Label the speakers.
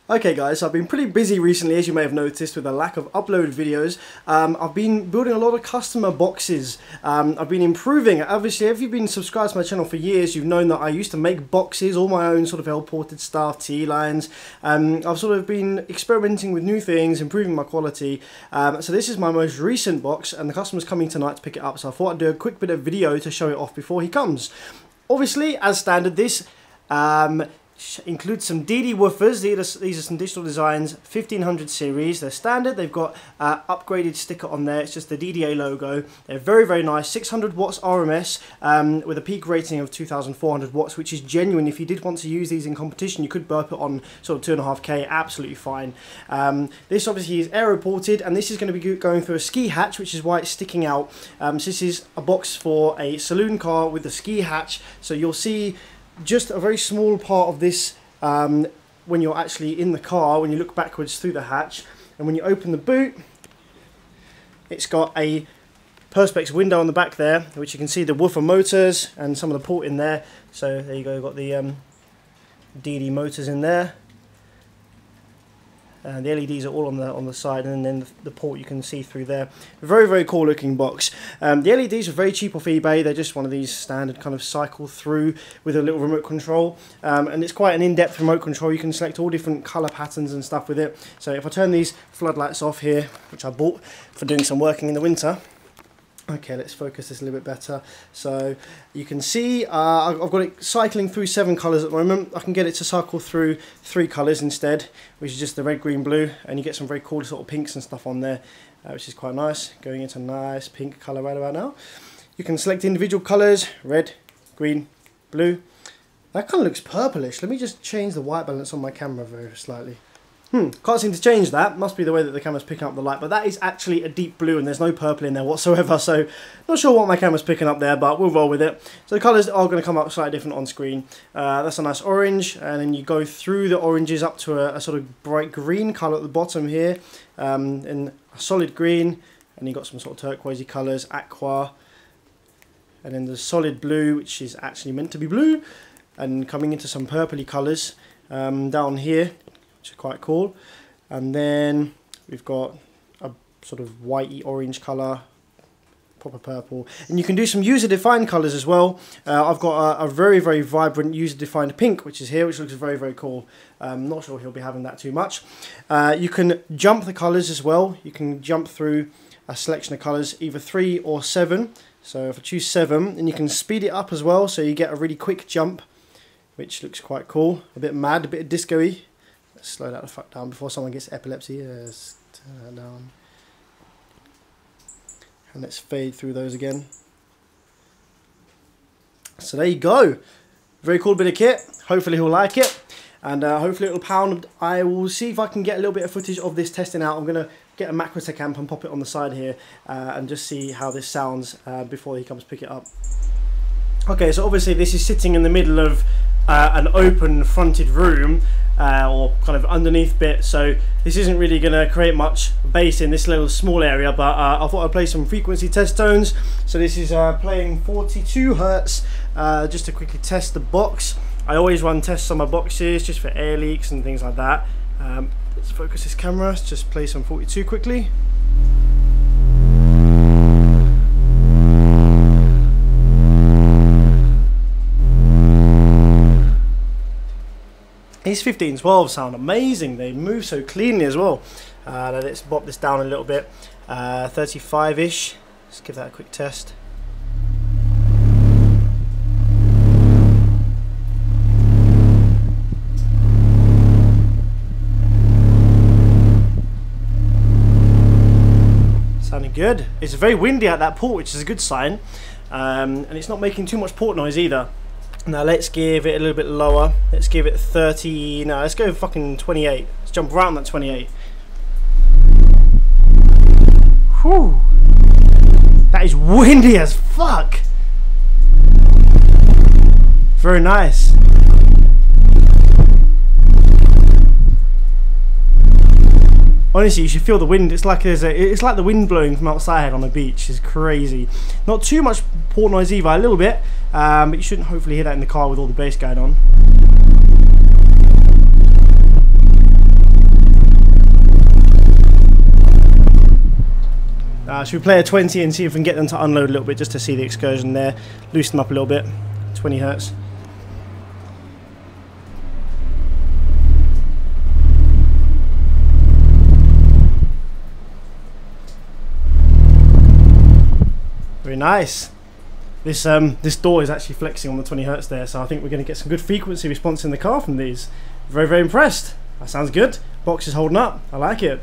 Speaker 1: Okay guys, so I've been pretty busy recently, as you may have noticed, with a lack of uploaded videos. I've been building a lot of customer boxes. I've been improving. Obviously, if you've been subscribed to my channel for years, you've known that I used to make boxes, all my own sort of L-ported stuff, T-lines. I've sort of been experimenting with new things, improving my quality. So this is my most recent box, and the customer's coming tonight to pick it up, so I thought I'd do a quick bit of video to show it off before he comes. Obviously, as standard, this includes some DD woofers. These are some digital designs, 1500 series. They're standard. They've got upgraded sticker on there. It's just the DDA logo. They're very, very nice. 600 watts RMS with a peak rating of 2400 watts, which is genuine. If you did want to use these in competition, you could burp it on sort of 2.5K, absolutely fine. This obviously is aero-ported, and this is going to be going through a ski hatch, which is why it's sticking out. So this is a box for a saloon car with a ski hatch. So you'll see just a very small part of this when you're actually in the car, when you look backwards through the hatch, and when you open the boot, it's got a perspex window on the back there, which you can see the woofer motors and some of the port in there. So there you go, you've got the DD motors in there. And the LEDs are all on the side, and then the port you can see through there. Very, very cool looking box. The LEDs are very cheap off eBay. They're just one of these standard kind of cycle through with a little remote control. And it's quite an in-depth remote control. You can select all different colour patterns and stuff with it. So if I turn these floodlights off here, which I bought for doing some working in the winter. Okay, let's focus this a little bit better. So you can see I've got it cycling through 7 colours at the moment. I can get it to cycle through 3 colours instead, which is just the red, green, blue, and you get some very cool sort of pinks and stuff on there, which is quite nice. Going into a nice pink colour right about now. You can select individual colours, red, green, blue. That kind of looks purplish. Let me just change the white balance on my camera very slightly. Can't seem to change that. Must be the way that the camera's picking up the light, but that is actually a deep blue and there's no purple in there whatsoever, so not sure what my camera's picking up there, but we'll roll with it. So the colours are going to come up slightly different on screen. That's a nice orange, and then you go through the oranges up to a sort of bright green colour at the bottom here, and a solid green, and you've got some sort of turquoisey colours, aqua, and then the solid blue, which is actually meant to be blue, and coming into some purpley colours down here, which are quite cool. And then we've got a sort of whitey orange colour, proper purple, and you can do some user defined colours as well. I've got a very, very vibrant user defined pink, which is here, which looks very, very cool. Not sure he'll be having that too much. You can jump the colours as well. You can jump through a selection of colours, either 3 or 7. So if I choose 7, and you can speed it up as well, so you get a really quick jump, which looks quite cool. A bit mad, a bit disco-y. Let's slow that the fuck down before someone gets epilepsy. Yes, turn that down. And let's fade through those again. So there you go. Very cool bit of kit. Hopefully he'll like it. And hopefully it'll pound. I will see if I can get a little bit of footage of this testing out. I'm going to get a Macrotech amp and pop it on the side here and just see how this sounds before he comes pick it up. Okay, so obviously this is sitting in the middle of an open fronted room, or kind of underneath bit, so this isn't really going to create much bass in this little small area, but I thought I'd play some frequency test tones. So this is playing 42 Hertz, just to quickly test the box. I always run tests on my boxes just for air leaks and things like that. Let's focus this camera, let's just play some 42 quickly. These 1512 sound amazing, they move so cleanly as well. Let's bop this down a little bit, 35-ish, let's give that a quick test. Sounding good. It's very windy at that port, which is a good sign, and it's not making too much port noise either. Now let's give it a little bit lower. Let's give it 30. No, let's go fucking 28. Let's jump right on that 28. Whew. That is windy as fuck. Very nice. Honestly, you should feel the wind. It's like it's like the wind blowing from outside on a beach. It's crazy. Not too much port noise either, a little bit, but you shouldn't hopefully hear that in the car with all the bass going on. Should we play a 20 and see if we can get them to unload a little bit, just to see the excursion there, loosen them up a little bit. 20 hertz. Very nice. This door is actually flexing on the 20 hertz there, so I think we're going to get some good frequency response in the car from these. Very, very impressed. That sounds good. Box is holding up. I like it.